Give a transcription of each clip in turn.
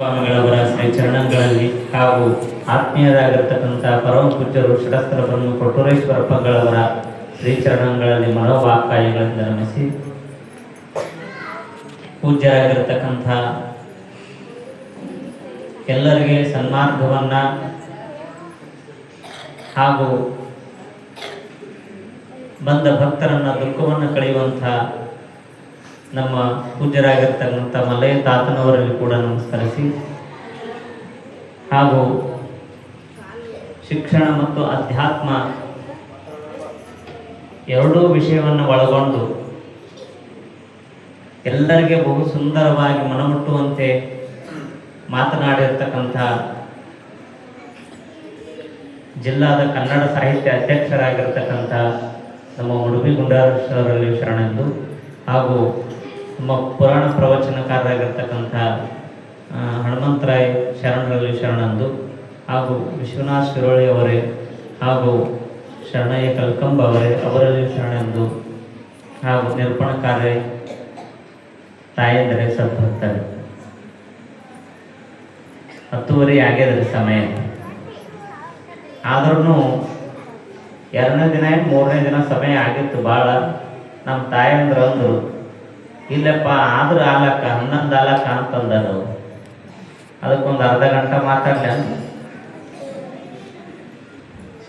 ಸ್ವಾಮಿಗಳವರ ಶ್ರೀ ಚರಣಗಳಲ್ಲಿ ಹಾಗೂ ಆತ್ಮೀಯರಾಗಿರ್ತಕ್ಕಂಥ ಪರಮ ಪೂಜ್ಯರು ಷಡಸ್ಥರ ಬ್ರಹ್ಮ ಕೊಟ್ಟೂರೇಶ್ವರಪ್ಪಗಳವರ ಶ್ರೀ ಚರಣಗಳಲ್ಲಿ ಮನೋವಾಕಾಯಗಳಿಂದ ನಮಿಸಿ ಪೂಜ್ಯರಾಗಿರ್ತಕ್ಕಂಥ ಎಲ್ಲರಿಗೆ ಸನ್ಮಾರ್ಗವನ್ನ ಹಾಗೂ ಬಂದ ಭಕ್ತರನ್ನ ದುಃಖವನ್ನು ಕಳೆಯುವಂಥ ನಮ್ಮ ಪೂಜ್ಯರಾಗಿರ್ತಕ್ಕಂಥ ಮಲ್ಲಯ್ಯ ತಾತನವರಲ್ಲಿ ಕೂಡ ನಮಸ್ಕರಿಸಿ ಹಾಗೂ ಶಿಕ್ಷಣ ಮತ್ತು ಅಧ್ಯಾತ್ಮ ಎರಡೂ ವಿಷಯವನ್ನು ಒಳಗೊಂಡು ಎಲ್ಲರಿಗೆ ಬಹು ಸುಂದರವಾಗಿ ಮನಮುಟ್ಟುವಂತೆ ಮಾತನಾಡಿರ್ತಕ್ಕಂಥ ಜಿಲ್ಲಾದ ಕನ್ನಡ ಸಾಹಿತ್ಯ ಅಧ್ಯಕ್ಷರಾಗಿರ್ತಕ್ಕಂಥ ನಮ್ಮ ಉಡುಪಿ ಗುಂಡಾರೇಶ್ವರಲ್ಲಿ ಶರಣೆಂದು ಹಾಗೂ ನಮ್ಮ ಪುರಾಣ ಪ್ರವಚನಕಾರರಾಗಿರ್ತಕ್ಕಂಥ ಹನುಮಂತರಾಯ್ ಶರಣರಲ್ಲಿ ಶರಣಂದು ಹಾಗೂ ವಿಶ್ವನಾಥ್ ಶಿರೋಳಿ ಅವರೇ ಹಾಗೂ ಶರಣಯ್ಯ ಕಲ್ಕಂಬ ಅವರಲ್ಲಿ ಶರಣೆಂದು ಹಾಗೂ ನಿರೂಪಣಕಾರ್ಯ ತಾಯಂದರೆ ಸದ್ಭಕ್ತರು 10:30 ಆಗ್ಯದ್ರಿ ಸಮಯ. ಆದ್ರೂ 2ನೇ ದಿನ 3ನೇ ದಿನ ಸಮಯ ಆಗಿತ್ತು ಭಾಳ. ನಮ್ಮ ತಾಯಂದ್ರು ಅಂದರು, ಇಲ್ಲಪ್ಪ ಆದ್ರೂ ಆಲಕ್ಕ 11 ಆಲಕ್ಕ ಅಂತಂದರು. ಅದಕ್ಕೊಂದು ಅರ್ಧ ಗಂಟೆ ಮಾತಾಡಲಿ ಅಂತ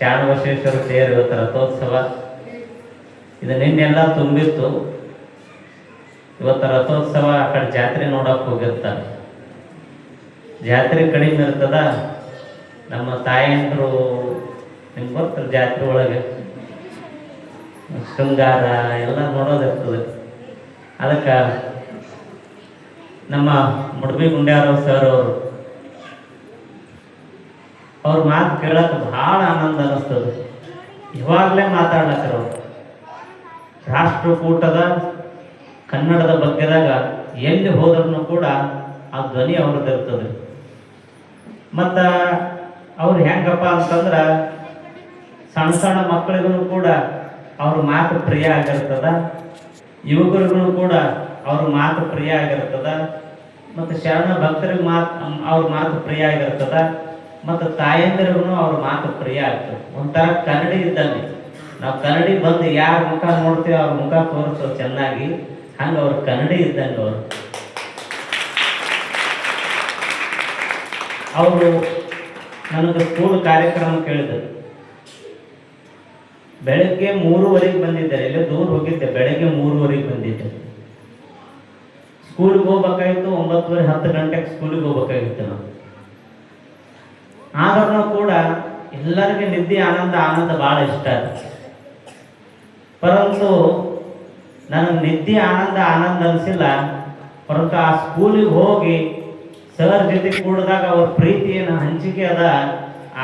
ಶಾಣ ಬಸವೇಶ್ವರ ತೇರು ಇವತ್ತು ರಥೋತ್ಸವ ಇದು ನಿನ್ನೆಲ್ಲ ತುಂಬಿತ್ತು. ಇವತ್ತು ರಥೋತ್ಸವ ಆ ಕಡೆ ಜಾತ್ರೆ ನೋಡಕ್ಕೆ ಹೋಗಿರ್ತಾರೆ. ಜಾತ್ರೆ ಕಡಿಮೆ ಇರ್ತದ. ನಮ್ಮ ತಾಯಂದ್ರು ನಿಮ್ಗೆ ಬರ್ತಾರೆ ಜಾತ್ರೆ ಒಳಗೆ ಶೃಂಗಾರ ಎಲ್ಲ ನೋಡೋದಿರ್ತದೆ. ಅದಕ್ಕೆ ನಮ್ಮ ಮುಡ್ಬಿ ಗುಂಡ್ಯಾರವ್ ಸರ್ ಅವ್ರ ಮಾತು ಕೇಳಕ್ಕೆ ಭಾಳ ಆನಂದ ಅನ್ನಿಸ್ತದೆ. ಇವಾಗಲೇ ಮಾತಾಡ್ಲತ್ತಾರ ಅವ್ರು. ರಾಷ್ಟ್ರಕೂಟದ ಕನ್ನಡದ ಬಗ್ಗೆದಾಗ ಎಲ್ಲಿ ಹೋದ್ರೂ ಕೂಡ ಆ ಧ್ವನಿ ಅವ್ರದ್ದು ಇರ್ತದೆ. ಮತ್ತು ಅವ್ರು ಹೆಂಗಪ್ಪ ಅಂತಂದ್ರೆ ಸಣ್ಣ ಸಣ್ಣ ಮಕ್ಕಳಿಗೂ ಕೂಡ ಅವ್ರ ಮಾತು ಪ್ರಿಯ ಆಗಿರ್ತದ, ಯುವಕರಿಗೂ ಕೂಡ ಅವ್ರ ಮಾತು ಪ್ರಿಯ ಆಗಿರ್ತದ, ಮತ್ತು ಶರಣ ಭಕ್ತರಿಗೆ ಅವ್ರ ಮಾತು ಪ್ರಿಯ ಆಗಿರ್ತದ, ಮತ್ತು ತಾಯಂದಿರಿಗೂ ಅವ್ರ ಮಾತು ಪ್ರಿಯ ಆಗ್ತದೆ. ಒಂಥರ ಕನ್ನಡಿ ಇದ್ದಂಗೆ. ನಾವು ಕನ್ನಡಿ ಬಂದು ಯಾರ ಮುಖ ನೋಡ್ತೀವಿ ಅವ್ರ ಮುಖ ತೋರಿಸೋ ಚೆನ್ನಾಗಿ, ಹಂಗೆ ಅವ್ರ ಕನ್ನಡಿ ಇದ್ದಂಗೆ ಅವರು ನನಗೆ ಸ್ಕೂಲ್ ಕಾರ್ಯಕ್ರಮ ಕೇಳಿದರು. ಬೆಳಗ್ಗೆ 3:30 ಬಂದಿದ್ದಾರೆ. ಇಲ್ಲೇ ದೂರ ಹೋಗಿದ್ದೆ. ಬೆಳಗ್ಗೆ 3:30 ಬಂದಿದ್ದೆ. ಸ್ಕೂಲಿಗೆ ಹೋಗ್ಬೇಕಾಗಿತ್ತು. 9:30 10 ಗಂಟೆಗೆ ಸ್ಕೂಲಿಗೆ ಹೋಗ್ಬೇಕಾಗಿತ್ತು ನಾವು. ಆದ್ರೂ ಕೂಡ ಎಲ್ಲರಿಗೆ ನಿದ್ದೆ ಆನಂದ ಭಾಳ ಇಷ್ಟ. ಪರಂತು ನನಗೆ ನಿದ್ದೆ ಆನಂದ ಅನಿಸಿಲ್ಲ. ಪರಂತು ಆ ಸ್ಕೂಲಿಗೆ ಹೋಗಿ ಸರ್ ಜೊತೆ ಕೂಡಿದಾಗ ಅವ್ರ ಪ್ರೀತಿ ಏನು ಹಂಚಿಕೆ ಅದ,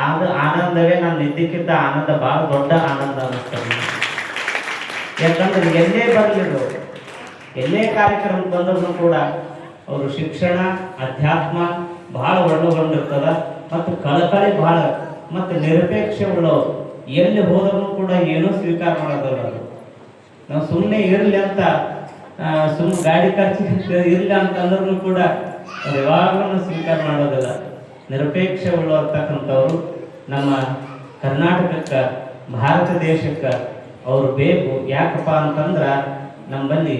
ಅದು ಆನಂದವೇ ನನ್ನ ನಿದ್ದಕ್ಕಿಂತ ಆನಂದ ಭಾಳ ದೊಡ್ಡ ಆನಂದ ಅನ್ನಿಸ್ತದೆ. ಯಾಕಂದ್ರೆ ಎಲ್ಲೇ ಬರಲಿಲ್ಲ, ಎಲ್ಲೇ ಕಾರ್ಯಕ್ರಮ ಬಂದರೂ ಕೂಡ ಅವರು ಶಿಕ್ಷಣ ಅಧ್ಯಾತ್ಮ ಭಾಳ ಒಳಗೊಂಡಿರ್ತದ. ಮತ್ತು ಕಳಕಳಿ ಭಾಳ ಮತ್ತು ನಿರಪೇಕ್ಷೆ ಉಳ್ಳವರು. ಎಲ್ಲಿ ಹೋದರೂ ಕೂಡ ಏನೂ ಸ್ವೀಕಾರ ಮಾಡೋದಲ್ಲ. ನಾವು ಸುಮ್ಮನೆ ಇರಲಿ ಅಂತ ಸುಮ್ಮನೆ ಗಾಡಿ ಖರ್ಚಿಗೆ ಇರಲಿ ಅಂತಂದ್ರೂ ಕೂಡ ಅವ್ರು ಯಾವಾಗಲೂ ಸ್ವೀಕಾರ ಮಾಡೋದಿಲ್ಲ. ನಿರಪೇಕ್ಷೆ ಉಳ್ಳತಕ್ಕಂಥವ್ರು ನಮ್ಮ ಕರ್ನಾಟಕಕ್ಕೆ, ಭಾರತ ದೇಶಕ್ಕೆ ಅವರು ಬೇಕು. ಯಾಕಪ್ಪ ಅಂತಂದ್ರೆ ನಮ್ಮಲ್ಲಿ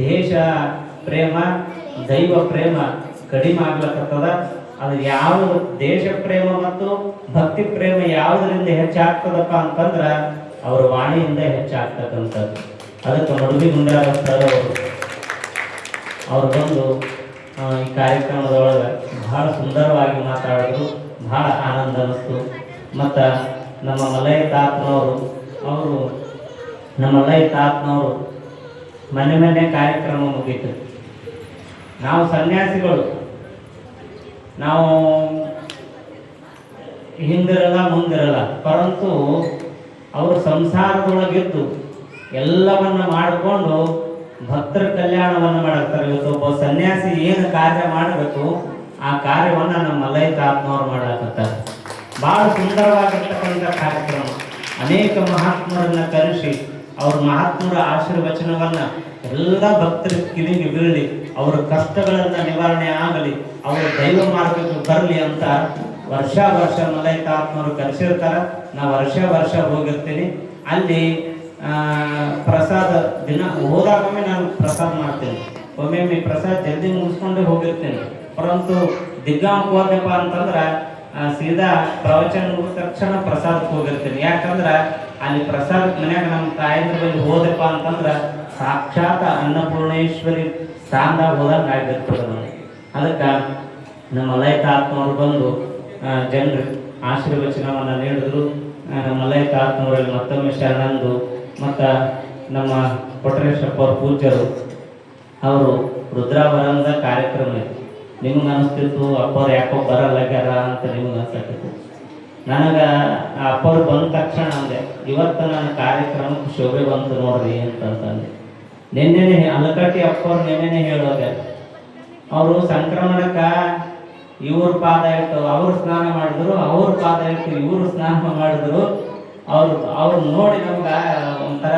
ದೇಶ ಪ್ರೇಮ ದೈವ ಪ್ರೇಮ ಕಡಿಮೆ ಆಗ್ಲಕ್ಕತ್ತದ. ಅದು ಯಾವುದು ದೇಶ ಪ್ರೇಮ ಮತ್ತು ಭಕ್ತಿ ಪ್ರೇಮ ಯಾವುದರಿಂದ ಹೆಚ್ಚಾಗ್ತದಪ್ಪ ಅಂತಂದ್ರೆ ಅವ್ರ ವಾಣಿಯಿಂದ ಹೆಚ್ಚಾಗ್ತಕ್ಕಂಥದ್ದು. ಅದಕ್ಕೆ ಮುಡುಬಿ ಗುಂಡಾರೇಶ್ವರ ಸರ್ ಅವ್ರು ಬಂದು ಈ ಕಾರ್ಯಕ್ರಮದೊಳಗೆ ಭಾಳ ಸುಂದರವಾಗಿ ಮಾತಾಡಿದ್ರು. ಭಾಳ ಆನಂದ ಅನ್ನಿಸ್ತು. ಮತ್ತು ನಮ್ಮ ಮಲ್ಲಯ್ಯ ತಾತನವರು ಮೊನ್ನೆ ಕಾರ್ಯಕ್ರಮ ಮುಗೀತು. ನಾವು ಸನ್ಯಾಸಿಗಳು, ನಾವು ಹಿಂದಿರಲ್ಲ ಮುಂದಿರಲ್ಲ. ಪರಂತು ಅವರು ಸಂಸಾರದೊಳಗಿದ್ದು ಎಲ್ಲವನ್ನ ಮಾಡಿಕೊಂಡು ಭಕ್ತರ ಕಲ್ಯಾಣವನ್ನು ಮಾಡ್ತಾರೆ. ಇವತ್ತು ಒಬ್ಬ ಸನ್ಯಾಸಿ ಏನು ಕಾರ್ಯ ಮಾಡಬೇಕು ಆ ಕಾರ್ಯವನ್ನು ನಮ್ಮ ಮಲ್ಲಯ್ಯ ತಾತನವ್ರು ಮಾಡಕತ್ತಾರೆ. ಭಾಳ ಸುಂದರವಾಗಿರ್ತಕ್ಕಂಥ ಕಾರ್ಯಕ್ರಮ. ಅನೇಕ ಮಹಾತ್ಮರನ್ನ ಕರೆಸಿ ಅವ್ರ ಮಹಾತ್ಮರ ಆಶೀರ್ವಚನವನ್ನು ಎಲ್ಲ ಭಕ್ತರ ಕಿವಿಗೆ ಬೀಳಲಿ, ಅವರ ಕಷ್ಟಗಳನ್ನ ನಿವಾರಣೆ ಆಗಲಿ, ಅವರು ದೈವ ಮಾರ್ಗಕ್ಕೆ ಬರಲಿ ಅಂತ ವರ್ಷ ಮಲೈತಾತ್ಮರು ಕರೆಸಿರ್ತಾರ. ನಾ ವರ್ಷ ಹೋಗಿರ್ತೀನಿ. ಅಲ್ಲಿ ಪ್ರಸಾದ ದಿನ ಹೋದಾಗೊಮ್ಮೆ ನಾನು ಪ್ರಸಾದ ಮಾಡ್ತೇನೆ. ಒಮ್ಮೆ ಪ್ರಸಾದ ಜಲ್ದಿ ಮುಗಿಸ್ಕೊಂಡೇ ಹೋಗಿರ್ತೇನೆ. ಪರಂತು ದಿಗ್ಗಾಂಕ ಹೋದಪ್ಪ ಅಂತಂದ್ರೆ ಸೀದಾ ಪ್ರವಚನ ಮುಗಿದ ತಕ್ಷಣ ಪ್ರಸಾದಕ್ಕೆ ಹೋಗಿರ್ತೇನೆ. ಯಾಕಂದ್ರೆ ಅಲ್ಲಿ ಪ್ರಸಾದ ಮನ್ಯಾಗ ನಮ್ಮ ತಾಯಂದ್ರ ಬಳಿ ಹೋದಪ್ಪ ಅಂತಂದ್ರೆ ಸಾಕ್ಷಾತ್ ಅನ್ನಪೂರ್ಣೇಶ್ವರಿ ಸ್ಥಾನದಾಗ ಹೋದಂಗೆ ಆಗಿರ್ತದೆ ನನಗೆ. ಅದಕ್ಕೆ ನಮ್ಮ ಮಲೈತಾತ್ಮವರು ಬಂದು ಜನರು ಆಶೀರ್ವಚನವನ್ನು ನೀಡಿದ್ರು. ನಮ್ಮ ಮಲೈತಾತ್ಮವರಲ್ಲಿ ಮತ್ತೊಮ್ಮೆ ಶರಣಂದು ಮತ್ತು ನಮ್ಮ ಕೊಟ್ರೇಶಪ್ಪ ಅವ್ರ ಪೂಜ್ಯರು ಅವರು ರುದ್ರಾವರಣದ ಕಾರ್ಯಕ್ರಮ ಇದೆ. ನಿಮ್ಗೆ ಅನಿಸ್ತಿತ್ತು ಅಪ್ಪವ್ರು ಯಾಕೋ ಬರಲ್ಲಾಗ್ಯಾರ ಅಂತ ನಿಮ್ಗೆ ಅನ್ಸತ್ತಿತ್ತು. ನನಗೆ ಅಪ್ಪವ್ರು ಬಂದ ತಕ್ಷಣ ಅಂದೆ, ಇವತ್ತು ನನ್ನ ಕಾರ್ಯಕ್ರಮಕ್ಕೆ ಶೋಭೆ ಬಂತು ನೋಡ್ರಿ ಅಂತಂದೆ. ನಿನ್ನೆನೆ ಅಲಕಟ್ಟಿ ಅಪ್ಪವ್ರು ನಿನ್ನೆನೆ ಹೇಳೋದೆ, ಅವರು ಸಂಕ್ರಮಣಕ್ಕೆ ಇವ್ರ ಪಾದ ಇಟ್ಟು ಅವ್ರು ಸ್ನಾನ ಮಾಡಿದ್ರು, ಅವ್ರ ಪಾದ ಇಟ್ಟು ಇವರು ಸ್ನಾನ ಮಾಡಿದ್ರು. ಅವ್ರು ನೋಡಿ ನಮ್ಗೆ ಒಂಥರ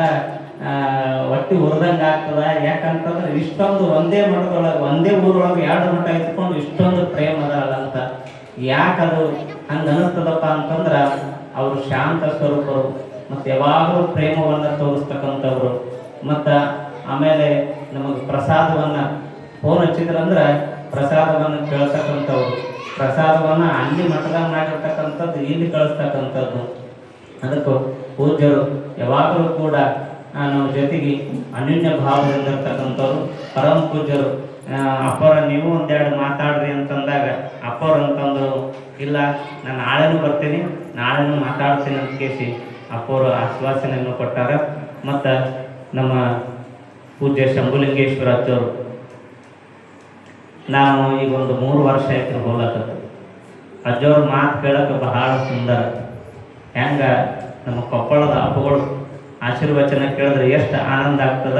ಹೊಟ್ಟಿ ಹುರಿದಂಗೆ ಆಗ್ತದ. ಯಾಕಂತಂದ್ರೆ ಇಷ್ಟೊಂದು ಒಂದೇ ಮಠದೊಳಗೆ ಒಂದೇ ಊರೊಳಗೆ 2 ಮಠ ಇಟ್ಕೊಂಡು ಇಷ್ಟೊಂದು ಪ್ರೇಮ ಅದಲ್ಲ ಅಂತ. ಯಾಕದು ಹಂಗೆ ಅನಿಸ್ತದಪ್ಪ ಅಂತಂದ್ರೆ ಅವರು ಶಾಂತ ಸ್ವರೂಪರು ಮತ್ತು ಯಾವಾಗಲೂ ಪ್ರೇಮವನ್ನು ತೋರಿಸ್ತಕ್ಕಂಥವ್ರು. ಮತ್ತು ಆಮೇಲೆ ನಮಗೆ ಪ್ರಸಾದವನ್ನು ಫೋನ್ ಹಚ್ಚಿದ್ರಂದ್ರೆ ಪ್ರಸಾದವನ್ನು ಕೇಳ್ತಕ್ಕಂಥವ್ರು, ಪ್ರಸಾದವನ್ನು ಅಲ್ಲಿ ಮಠದಾಗ ಮಾಡಿರ್ತಕ್ಕಂಥದ್ದು ಇಲ್ಲಿ ಕಳಿಸ್ತಕ್ಕಂಥದ್ದು. ಅದಕ್ಕೂ ಪೂಜ್ಯರು ಯಾವಾಗಲೂ ಕೂಡ ನಮ್ಮ ಜೊತೆಗೆ ಅನ್ಯೋನ್ಯ ಭಾವದಿಂದ ಇರ್ತಕ್ಕಂಥವ್ರು. ಪರಮ ಪೂಜ್ಯರು ಅಪ್ಪರ ನೀವು ಒಂದೆರಡು ಮಾತಾಡ್ರಿ ಅಂತಂದಾಗ ಅಪ್ಪವ್ರು ಅಂತಂದ್ರು, ಇಲ್ಲ ನಾನು ನಾಳೆನೂ ಬರ್ತೀನಿ, ನಾಳೆನೂ ಮಾತಾಡ್ತೀನಿ ಅಂತ ಕೇಸಿ ಅಪ್ಪವರು ಆಶ್ವಾಸನೆಯನ್ನು ಕೊಟ್ಟಾರ. ಮತ್ತು ನಮ್ಮ ಪೂಜ್ಯ ಶಂಭುಲಿಂಗೇಶ್ವರ ಅಜ್ಜವರು ನಾವು ಈಗ ಒಂದು 3 ವರ್ಷ ಆಯ್ತು ಹೋಗ್ಲತ್ತದ್ದು. ಅಜ್ಜವ್ರ ಮಾತು ಕೇಳೋಕೆ ಬಹಳ ಸುಂದರ. ಹೆಂಗೆ ನಮ್ಮ ಕೊಪ್ಪಳದ ಹಬ್ಬಗಳು ಆಶೀರ್ವಚನ ಕೇಳಿದ್ರೆ ಎಷ್ಟು ಆನಂದ ಆಗ್ತದ,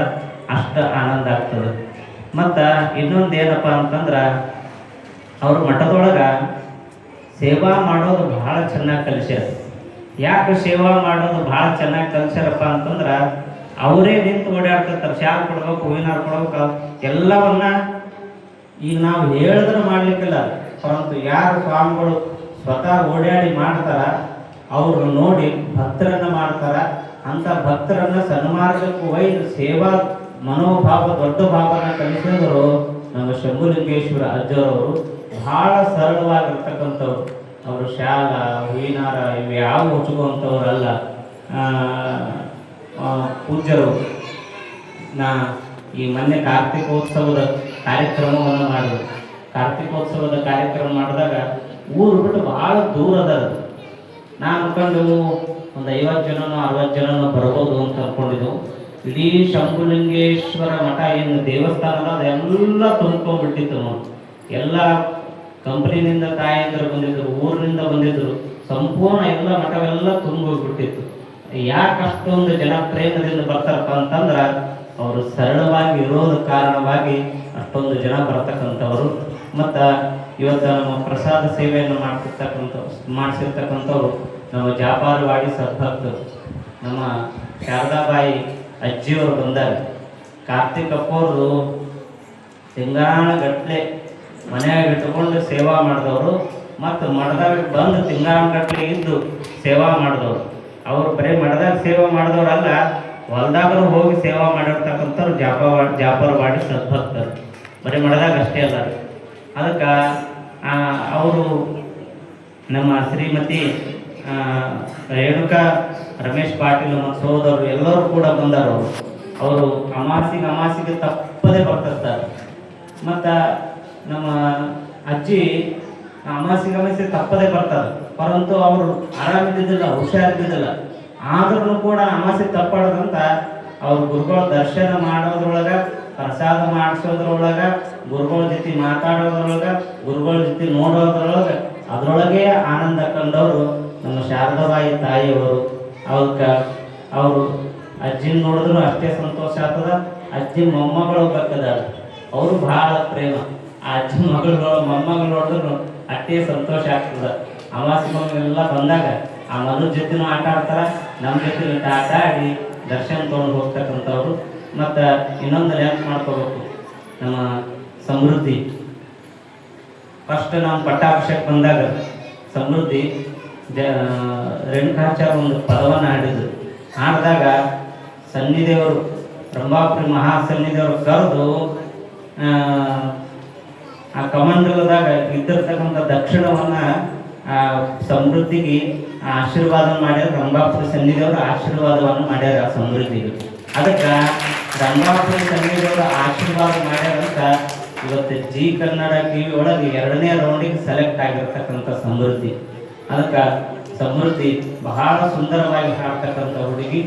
ಅಷ್ಟು ಆನಂದ ಆಗ್ತದೆ. ಮತ್ತು ಇನ್ನೊಂದು ಏನಪ್ಪ ಅಂತಂದ್ರೆ ಅವ್ರ ಮಠದೊಳಗೆ ಸೇವಾ ಮಾಡೋದು ಭಾಳ ಚೆನ್ನಾಗಿ ಕಲಿಸ್ಯಾರ. ಯಾಕೆ ಸೇವಾ ಮಾಡೋದು ಭಾಳ ಚೆನ್ನಾಗಿ ಕಲಿಸ್ಯಾರಪ್ಪ ಅಂತಂದ್ರೆ ಅವರೇ ನಿಂತು ಓಡಾಡ್ತಿರ್ತಾರೆ. ಶಾಲೆ ಕೊಡ್ಬೇಕು, ಹೂವಿನಾರ ಕೊಡ್ಬೇಕು, ಎಲ್ಲವನ್ನ ಈಗ ನಾವು ಹೇಳಿದ್ರೆ ಮಾಡಲಿಕ್ಕಿಲ್ಲ. ಪರಂತು ಯಾರು ಸ್ವಾಮಿಗಳು ಸ್ವತಃ ಓಡಾಡಿ ಮಾಡ್ತಾರ, ಅವರು ನೋಡಿ ಭಕ್ತರನ್ನು ಮಾಡ್ತಾರ. ಅಂಥ ಭಕ್ತರನ್ನು ಸನ್ಮಾರ್ಗಕ್ಕೆ ಒಯ್ದು ಸೇವಾ ಮನೋಭಾವ ದೊಡ್ಡ ಭಾವನ ಕಲಿಸಿದ್ರು ನಮ್ಮ ಶಂಭುಲಿಂಗೇಶ್ವರ ಅಜ್ಜರವರು. ಭಾಳ ಸರಳವಾಗಿರ್ತಕ್ಕಂಥವ್ರು. ಅವರು ಶಾಲ ಹೂವಿನಾರ ಇವು ಯಾವ ಹುಚ್ಚುವಂಥವ್ರಲ್ಲ. ಪೂಜ್ಯರು ಈ ಮೊನ್ನೆ ಕಾರ್ತಿಕೋತ್ಸವದ ಕಾರ್ಯಕ್ರಮವನ್ನು ಮಾಡಿದ್ರು. ಕಾರ್ತಿಕೋತ್ಸವದ ಕಾರ್ಯಕ್ರಮ ಮಾಡಿದಾಗ ಊರು ಬಿಟ್ಟು ಭಾಳ ದೂರ ಅದ. ನಾನು ಅನ್ಕೊಂಡು ಒಂದು 50 ಜನನೋ 60 ಜನನೋ ಬರ್ಬೋದು ಅಂತ ಅಂದ್ಕೊಂಡಿದ್ದೆವು. ಇಡೀ ಶಂಭುಲಿಂಗೇಶ್ವರ ಮಠ ಏನು ದೇವಸ್ಥಾನ ಅದೆಲ್ಲ ತುಂಬ್ಕೊಂಡ್ಬಿಟ್ಟಿತ್ತು ನೋಡಿ. ಎಲ್ಲ ಕಂಪ್ನಿನಿಂದ ತಾಯಂದಿರು ಬಂದಿದ್ರು, ಊರಿನಿಂದ ಬಂದಿದ್ರು, ಸಂಪೂರ್ಣ ಎಲ್ಲ ಮಠವೆಲ್ಲ ತುಂಬೋಗ್ಬಿಟ್ಟಿತ್ತು. ಯಾಕೆ ಅಷ್ಟೊಂದು ಜನ ಪ್ರೇಮದಿಂದ ಬರ್ತಾರಪ್ಪ ಅಂತಂದ್ರೆ ಅವರು ಸರಳವಾಗಿ ಇರೋದ ಕಾರಣವಾಗಿ ಅಷ್ಟೊಂದು ಜನ ಬರ್ತಕ್ಕಂಥವ್ರು. ಮತ್ತು ಇವತ್ತು ನಮ್ಮ ಪ್ರಸಾದ ಸೇವೆಯನ್ನು ಮಾಡಿಸಿರ್ತಕ್ಕಂಥವ್ರು ನಮ್ಮ ಜಾಪಾರವಾಡಿ ಸದ್ಭಕ್ತರು ನಮ್ಮ ಶಾರದಾಬಾಯಿ ಅಜ್ಜಿಯವರು ಬಂದಾರೆ. ಕಾರ್ತಿಕಪ್ಪವ್ರದು ತಿಂಗಾಣಗಟ್ಟಲೆ ಮನೆಯಾಗ ಇಟ್ಟುಕೊಂಡು ಸೇವಾ ಮಾಡಿದವರು ಮತ್ತು ಮಠದಾಗ ಬಂದು ತಿಂಗಾಣಗಟ್ಟಲೆ ಇದ್ದು ಸೇವಾ ಮಾಡಿದವರು. ಅವರು ಬರೀ ಮಠದಾಗ ಸೇವಾ ಮಾಡಿದವರಲ್ಲ, ಹೊಲ್ದಾಗರು ಹೋಗಿ ಸೇವಾ ಮಾಡಿರ್ತಕ್ಕಂಥವ್ರು ಜಾಪರವಾಡಿ ಸದ್ಭಕ್ತರು. ಬರೀ ಮಠದಾಗ ಅಷ್ಟೇ ಅಲ್ಲ. ಅದಕ್ಕೆ ಅವರು ನಮ್ಮ ಶ್ರೀಮತಿ ರೇಣುಕಾ ರಮೇಶ್ ಪಾಟೀಲ್ ಮತ್ತು ಸೋದವರು ಎಲ್ಲರೂ ಕೂಡ ಬಂದರು. ಅವರು ಅಮಾಸಿಗೆ ತಪ್ಪದೇ ಬರ್ತಿರ್ತಾರೆ. ಮತ್ತು ನಮ್ಮ ಅಜ್ಜಿ ಅಮಾಸಿಗೆ ತಪ್ಪದೇ ಬರ್ತಾರೆ. ಪರಂತು ಅವರು ಆರಾಮಿದ್ದಿದ್ದಿಲ್ಲ, ಹುಷಾರಿದ್ದಿದ್ದಿಲ್ಲ. ಆದ್ರೂ ಕೂಡ ಅಮಾಸೆ ತಪ್ಪಾಡದಂತ ಅವ್ರ ಗುರುಗಳ ದರ್ಶನ ಮಾಡೋದ್ರೊಳಗೆ, ಪ್ರಸಾದ ಮಾಡಿಸೋದ್ರೊಳಗೆ, ಗುರುಗಳ ಜೊತೆ ಮಾತಾಡೋದ್ರೊಳಗೆ, ಗುರುಗಳ ಜೊತೆ ನೋಡೋದ್ರೊಳಗೆ ಅದರೊಳಗೆ ಆನಂದ ಕಂಡವರು ನಮ್ಮ ಶಾರದಾಬಾಯಿ ತಾಯಿಯವರು. ಅವಕ್ಕೆ ಅವರು ಅಜ್ಜಿನ ನೋಡಿದ್ರು ಅಷ್ಟೇ ಸಂತೋಷ ಆಗ್ತದ. ಅಜ್ಜಿ ಮೊಮ್ಮಗಳು ಬೇಕದಾಳ, ಅವರು ಭಾಳ ಪ್ರೇಮ. ಆ ಅಜ್ಜಿ ಮೊಮ್ಮಗಳು ನೋಡಿದ್ರು ಅಷ್ಟೇ ಸಂತೋಷ ಆಗ್ತದ. ಅಮಾವಾಸ್ಯೆಲ್ಲ ಬಂದಾಗ ಆ ಮಗನ ಜೊತೆನೂ ಆಟ ಆಡ್ತಾರೆ, ನಮ್ಮ ಜೊತೆ ಆಟ ಆಡಿ ದರ್ಶನ ತೊಗೊಂಡು ಹೋಗ್ತಕ್ಕಂಥವ್ರು. ಮತ್ತು ಇನ್ನೊಂದು ನೆನಪು ಮಾಡ್ಕೋಬೇಕು, ನಮ್ಮ ಸಮೃದ್ಧಿ. ಫಸ್ಟ್ ನಾವು ಪಟ್ಟಾಭಿಷೇಕ ಬಂದಾಗ ಸಮೃದ್ಧಿ ರೇಣುಕಾಚಾರ್ಯ ಒಂದು ಪದವನ್ನು ಹಾಡಿದ್ರು. ಹಾಡಿದಾಗ ಸನ್ನಿದೇವರು ರಂಭಾಪುರಿ ಮಹಾಸನ್ನಿದೇವರು ಕರೆದು ಆ ಕಮಂಡಲದಾಗ ಇದ್ದಿರ್ತಕ್ಕಂಥ ದಕ್ಷಿಣವನ್ನು ಆ ಸಮೃದ್ಧಿಗೆ ಆಶೀರ್ವಾದ ಮಾಡ್ಯಾರ. ರಂಭಾಪುರಿ ಸನ್ನಿದೇವರು ಆಶೀರ್ವಾದವನ್ನು ಮಾಡ್ಯಾರ ಆ ಸಮೃದ್ಧಿಗೆ. ಅದಕ್ಕೆ ರಂಭಾಪುರಿ ಸನ್ನಿದೇವರು ಆಶೀರ್ವಾದ ಮಾಡ್ಯಾರಂತ ಇವತ್ತು ಜಿ ಕನ್ನಡ ಟಿವಿ ಒಳಗೆ 2ನೇ ರೌಂಡಿಗೆ ಸೆಲೆಕ್ಟ್ ಆಗಿರ್ತಕ್ಕಂಥ ಸಮೃದ್ಧಿ. ಅದಕ್ಕೆ ಸಮೃದ್ಧಿ ಬಹಳ ಸುಂದರವಾಗಿ ಹಾಡ್ತಕ್ಕಂಥ ಹುಡುಗಿ.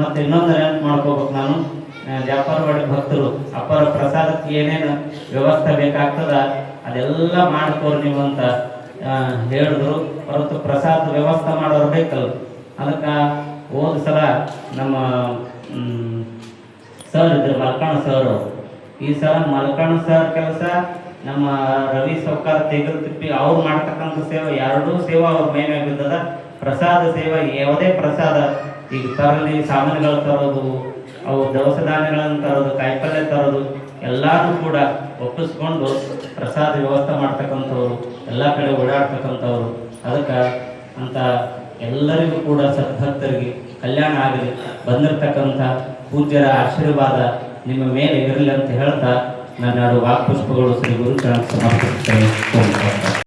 ಮತ್ತು ಇನ್ನೊಂದು ನೆನಪು ಮಾಡ್ಕೋಬೇಕು, ನಾನು ಜಾಫರ್ವಾಡಿ ಭಕ್ತರು ಅಪ್ಪರ ಪ್ರಸಾದಕ್ಕೆ ಏನೇನು ವ್ಯವಸ್ಥೆ ಬೇಕಾಗ್ತದ ಅದೆಲ್ಲ ಮಾಡ್ಕೋರಿ ನೀವು ಅಂತ ಹೇಳಿದ್ರು. ಹೊರತು ಪ್ರಸಾದ ವ್ಯವಸ್ಥೆ ಮಾಡೋರು ಬೇಕಲ್ಲ. ಅದಕ್ಕೆ ಹೋದ ಸಲ ನಮ್ಮ ಸರ್ ಇದ್ರು ಮಲ್ಕಣ್ಣ ಸರ್. ಈ ಸಲ ಮಲ್ಕಣ್ಣ ಸರ್ ಕೆಲಸ ನಮ್ಮ ರವಿ ಸೌಕಾರ್ ತೆಗೆದುತಿಪ್ಪಿ ಅವ್ರು ಮಾಡ್ತಕ್ಕಂಥ ಸೇವೆ, ಎರಡೂ ಸೇವೆ ಅವ್ರ ಮೈ ಮೇಲೆ ಬಿದ್ದದ. ಪ್ರಸಾದ ಸೇವೆ, ಯಾವುದೇ ಪ್ರಸಾದ ಈಗ ತರಲಿ ಸಾಮಾನುಗಳು ತರೋದು, ಅವು ದವಸ ಧಾನ್ಯಗಳನ್ನು ತರೋದು, ಕಾಯಿಪಲ್ಯ ತರೋದು ಎಲ್ಲರೂ ಕೂಡ ಒಪ್ಪಿಸ್ಕೊಂಡು ಪ್ರಸಾದ ವ್ಯವಸ್ಥೆ ಮಾಡ್ತಕ್ಕಂಥವ್ರು, ಎಲ್ಲ ಕಡೆ ಓಡಾಡ್ತಕ್ಕಂಥವ್ರು. ಅದಕ್ಕೆ ಅಂತ ಎಲ್ಲರಿಗೂ ಕೂಡ ಸದ್ಭಕ್ತರಿಗೆ ಕಲ್ಯಾಣ ಆಗಲಿ, ಬಂದಿರತಕ್ಕಂಥ ಪೂಜ್ಯರ ಆಶೀರ್ವಾದ ನಿಮ್ಮ ಮೇಲೆ ಇರಲಿ ಅಂತ ಹೇಳ್ತಾ ನನ್ನ ವಾಕ್ಪುಷ್ಪಗಳು ಶ್ರೀ ಗುರು ಚರಣ ಸಮರ್ಪಿಸುತ್ತೇನೆ.